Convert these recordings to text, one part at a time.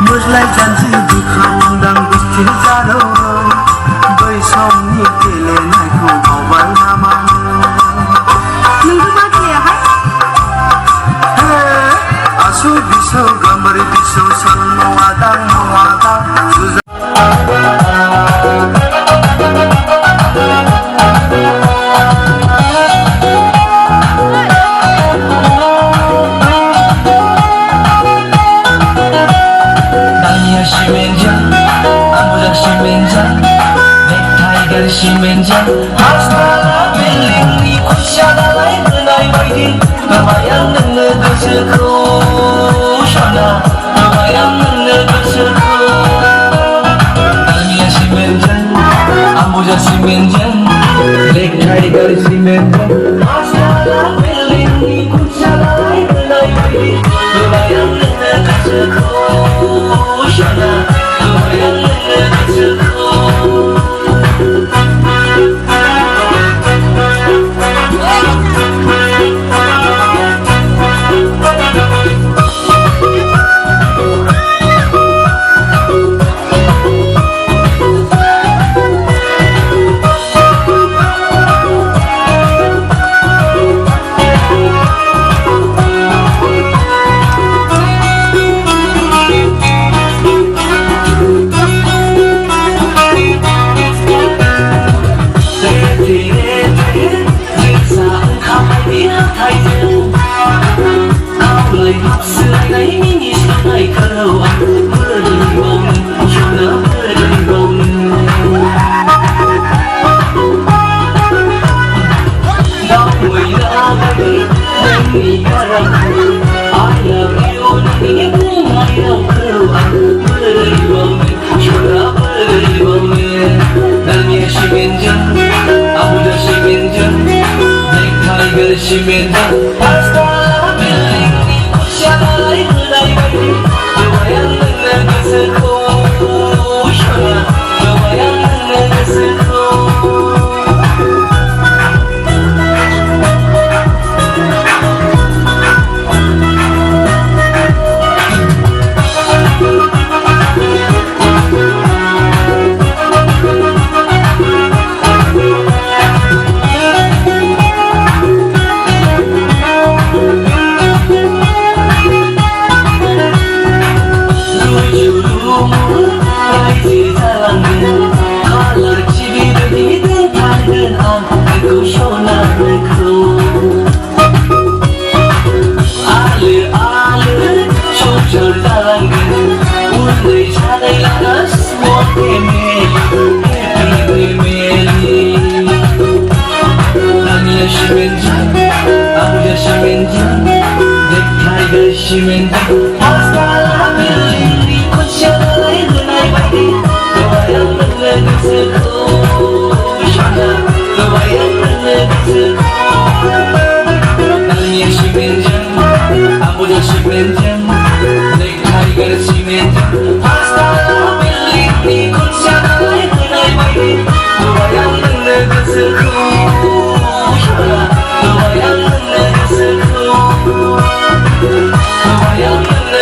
Mulai janji dikandang gusti jalo bai somni gelenaiku bawa nama nunggu mati ya asu biso gambar biso sama wadang Simenjang Astana beling di kusyada lain kenai baidi Kebayang nenge geseku Syana Kebayang nenge geseku Tania simenjang Amboja simenjang Lek Tiger simenjang Astana beling di kusyada lain kenai baidi Kebayang nenge geseku Syana Kebayang nenge geseku Simenjang Astana beling di kusyada lain kenai baidi Kebayang nenge geseku Syana Kebayang nenge geseku Simenjang Astana beling di kusyada lain kenai baidi Kebayang nenge geseku Syana Kebayang nenge geseku Tania simenjang Amboja simenjang Lek Tiger simenjang Astana beling di kusyada lain kenai baidi Kebayang nenge geseku Syana Kebayang nenge geseku Kebayang nenge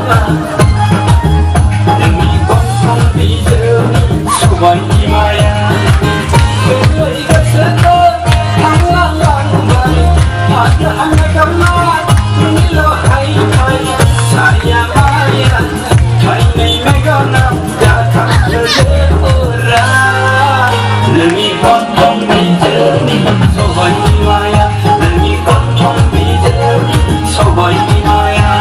Demi kosong bijak Sobat Maya Beri kesentuh Lang-lang baik Ada anak kamar Menilo hai-hai Saya Maya Hai nei megonam Datang ke orang Demi kosong bijak Sobat Maya Demi kosong bijak Sobat Maya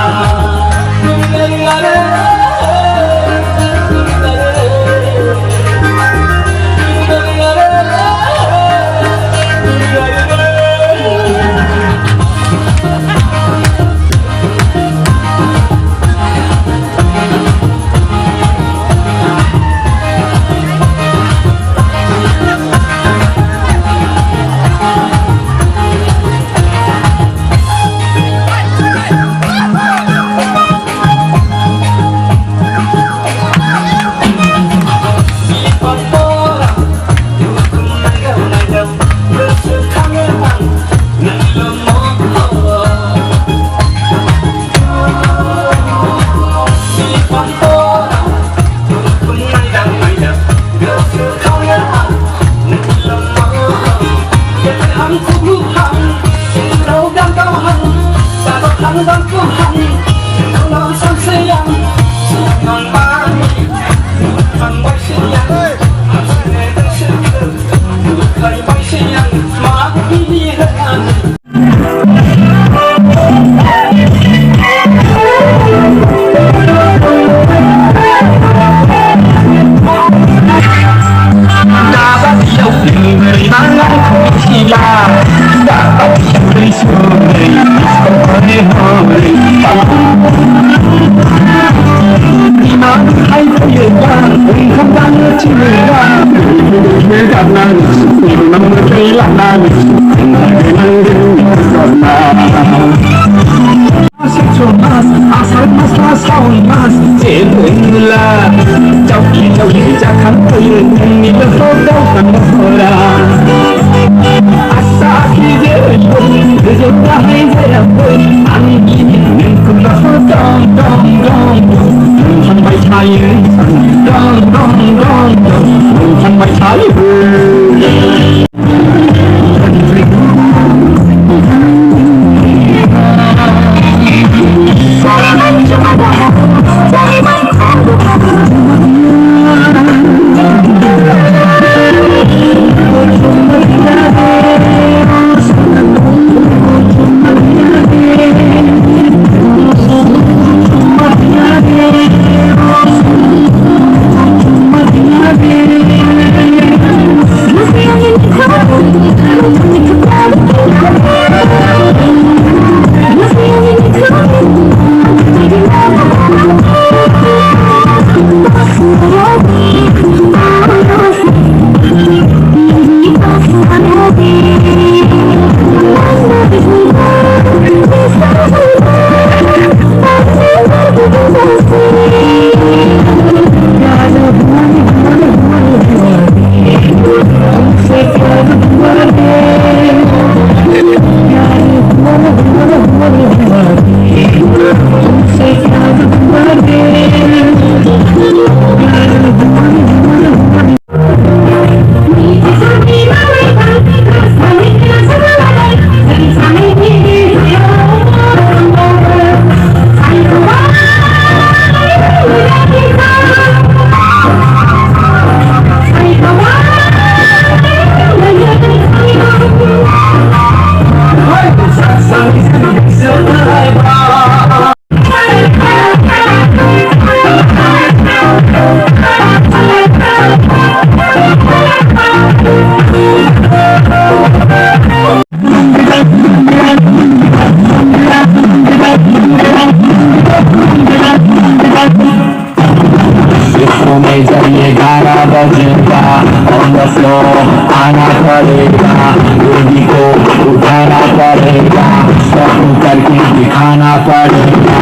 आना पड़ेगा, दूरी को उठाना पड़ेगा, सब करके दिखाना पड़ेगा,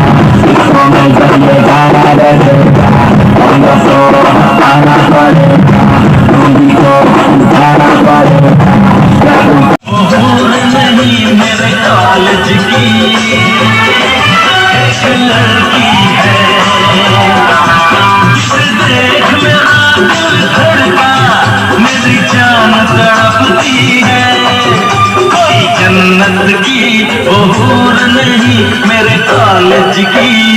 इसको में जरिए गाना रहेगा, हमको आना पड़ेगा, दूरी को उठाना पड़ेगा। नहीं मेरे कॉलेज की एक लड़की है तड़पती है, कोई जन्नत की वो हूर नहीं मेरे कॉलेज की